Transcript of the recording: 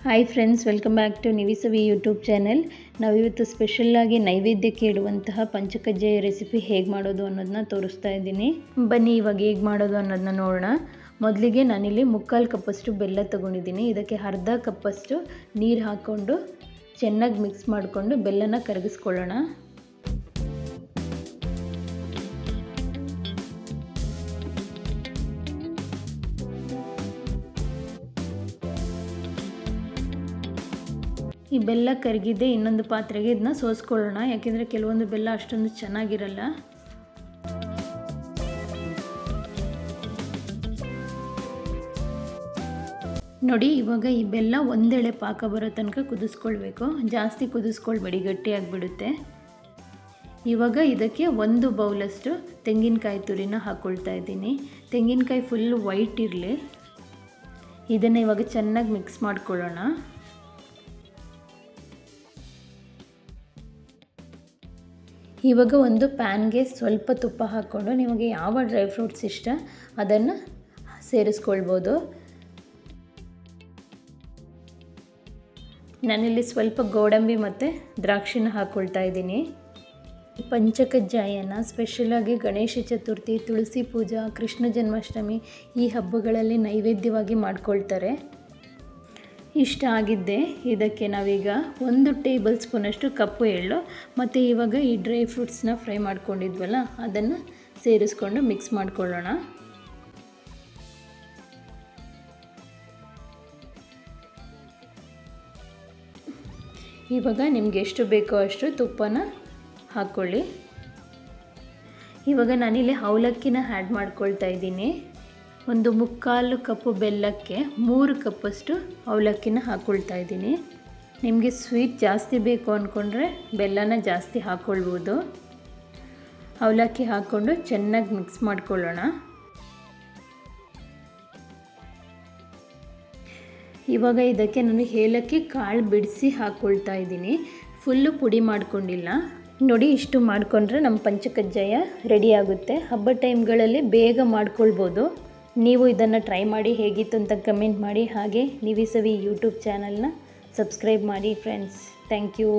Hi friends, welcome back to ನಿವಿಸವಿ YouTube channel. ನಾವಿವತ್ತು ಸ್ಪೆಷಲ್ಲಾಗಿ ನೈವೇದ್ಯಕ್ಕೆ ಇಡುವಂತಹ ಪಂಚಕಜ್ಜಾಯ ರೆಸಿಪಿ ಹೇಗೆ ಮಾಡೋದು ಅನ್ನೋದನ್ನ ತೋರಿಸ್ತಾ ಇದ್ದೀನಿ. ಬನ್ನಿ ಇವಾಗ ಹೇಗೆ ಮಾಡೋದು ಅನ್ನೋದನ್ನ ನೋಡೋಣ. ಮೊದಲಿಗೆ ನಾನಿಲ್ಲಿ 3/4 ಕಪ್ಪಷ್ಟು ಬೆಲ್ಲ ತೊಗೊಂಡಿದ್ದೀನಿ. ಇದಕ್ಕೆ ಅರ್ಧ ಕಪ್ಪಷ್ಟು ನೀರು ಹಾಕ್ಕೊಂಡು ಚೆನ್ನಾಗಿ ಮಿಕ್ಸ್ ಮಾಡಿಕೊಂಡು ಬೆಲ್ಲನ ಕರಗಿಸ್ಕೊಳ್ಳೋಣ. ಈ ಬೆಲ್ಲ ಕರಗಿದೆ ಇನ್ನೊಂದು ಪಾತ್ರೆಗೆ ಇದನ್ನ ಸೋಸ್ಕೊಳ್ಳೋಣ. ಯಾಕೆಂದರೆ ಕೆಲವೊಂದು ಬೆಲ್ಲ ಅಷ್ಟೊಂದು ಚೆನ್ನಾಗಿರಲ್ಲ. ನೋಡಿ, ಇವಾಗ ಈ ಬೆಲ್ಲ ಒಂದೆಳೆ ಪಾಕ ಬರೋ ತನಕ ಕುದಿಸ್ಕೊಳ್ಬೇಕು. ಜಾಸ್ತಿ ಕುದಿಸ್ಕೊಳ್ಬೇಡಿ, ಗಟ್ಟಿಯಾಗಿಬಿಡುತ್ತೆ. ಇವಾಗ ಇದಕ್ಕೆ 1 ಬೌಲಷ್ಟು ತೆಂಗಿನಕಾಯಿ ತುರಿನ ಹಾಕ್ಕೊಳ್ತಾ ಇದ್ದೀನಿ. ತೆಂಗಿನಕಾಯಿ ಫುಲ್ ವೈಟ್ ಇರಲಿ. ಇದನ್ನು ಇವಾಗ ಚೆನ್ನಾಗಿ ಮಿಕ್ಸ್ ಮಾಡ್ಕೊಳ್ಳೋಣ. ಇವಾಗ ಒಂದು ಪ್ಯಾನ್ಗೆ ಸ್ವಲ್ಪ ತುಪ್ಪ ಹಾಕ್ಕೊಂಡು ನಿಮಗೆ ಯಾವ ಡ್ರೈ ಫ್ರೂಟ್ಸ್ ಇಷ್ಟ ಅದನ್ನು ಸೇರಿಸ್ಕೊಳ್ಬೋದು. ನಾನಿಲ್ಲಿ ಸ್ವಲ್ಪ ಗೋಡಂಬಿ ಮತ್ತು ದ್ರಾಕ್ಷಿನ ಹಾಕ್ಕೊಳ್ತಾ ಇದ್ದೀನಿ. ಪಂಚಕಜ್ಜಾಯನ ಸ್ಪೆಷಲಾಗಿ ಗಣೇಶ ಚತುರ್ಥಿ, ತುಳಸಿ ಪೂಜಾ, ಕೃಷ್ಣ ಜನ್ಮಾಷ್ಟಮಿ ಈ ಹಬ್ಬಗಳಲ್ಲಿ ನೈವೇದ್ಯವಾಗಿ ಮಾಡ್ಕೊಳ್ತಾರೆ. ಇಷ್ಟ ಆಗಿದ್ದೆ. ಇದಕ್ಕೆ ನಾವೀಗ 1 ಟೇಬಲ್ ಸ್ಪೂನಷ್ಟು ಕಪ್ಪು ಎಳ್ಳು ಮತ್ತು ಇವಾಗ ಈ ಡ್ರೈ ಫ್ರೂಟ್ಸ್ನ ಫ್ರೈ ಮಾಡ್ಕೊಂಡಿದ್ವಲ್ಲ ಅದನ್ನು ಸೇರಿಸ್ಕೊಂಡು ಮಿಕ್ಸ್ ಮಾಡ್ಕೊಳ್ಳೋಣ. ಇವಾಗ ನಿಮ್ಗೆ ಎಷ್ಟು ಬೇಕೋ ಅಷ್ಟು ತುಪ್ಪನ ಹಾಕ್ಕೊಳ್ಳಿ. ಇವಾಗ ನಾನಿಲ್ಲಿ ಅವಲಕ್ಕಿನ ಆ್ಯಡ್ ಮಾಡ್ಕೊಳ್ತಾ ಇದ್ದೀನಿ. 1/4 ಕಪ್ಪು ಬೆಲ್ಲಕ್ಕೆ 3 ಕಪ್ಪಷ್ಟು ಅವಲಕ್ಕಿನ ಹಾಕ್ಕೊಳ್ತಾ ಇದ್ದೀನಿ. ನಿಮಗೆ ಸ್ವೀಟ್ ಜಾಸ್ತಿ ಬೇಕು ಅಂದ್ಕೊಂಡ್ರೆ ಬೆಲ್ಲನ ಜಾಸ್ತಿ ಹಾಕ್ಕೊಳ್ಬೋದು. ಅವಲಕ್ಕಿ ಹಾಕ್ಕೊಂಡು ಚೆನ್ನಾಗಿ ಮಿಕ್ಸ್ ಮಾಡ್ಕೊಳ್ಳೋಣ. ಇವಾಗ ಇದಕ್ಕೆ ನಾನು ಏಲಕ್ಕಿ ಕಾಳು ಬಿಡಿಸಿ ಹಾಕ್ಕೊಳ್ತಾ ಇದ್ದೀನಿ. ಫುಲ್ಲು ಪುಡಿ ಮಾಡ್ಕೊಂಡಿಲ್ಲ. ನೋಡಿ, ಇಷ್ಟು ಮಾಡಿಕೊಂಡ್ರೆ ನಮ್ಮ ಪಂಚಕಜ್ಜಾಯ ರೆಡಿ ಆಗುತ್ತೆ. ಹಬ್ಬ ಟೈಮ್ಗಳಲ್ಲಿ ಬೇಗ ಮಾಡ್ಕೊಳ್ಬೋದು. ನೀವು ಇದನ್ನು ಟ್ರೈ ಮಾಡಿ ಹೇಗಿತ್ತು ಅಂತ ಕಮೆಂಟ್ ಮಾಡಿ. ಹಾಗೆ ನಿವಿಸವಿ ಯೂಟ್ಯೂಬ್ ಚಾನಲ್ನ ಸಬ್ಸ್ಕ್ರೈಬ್ ಮಾಡಿ ಫ್ರೆಂಡ್ಸ್. Thank you.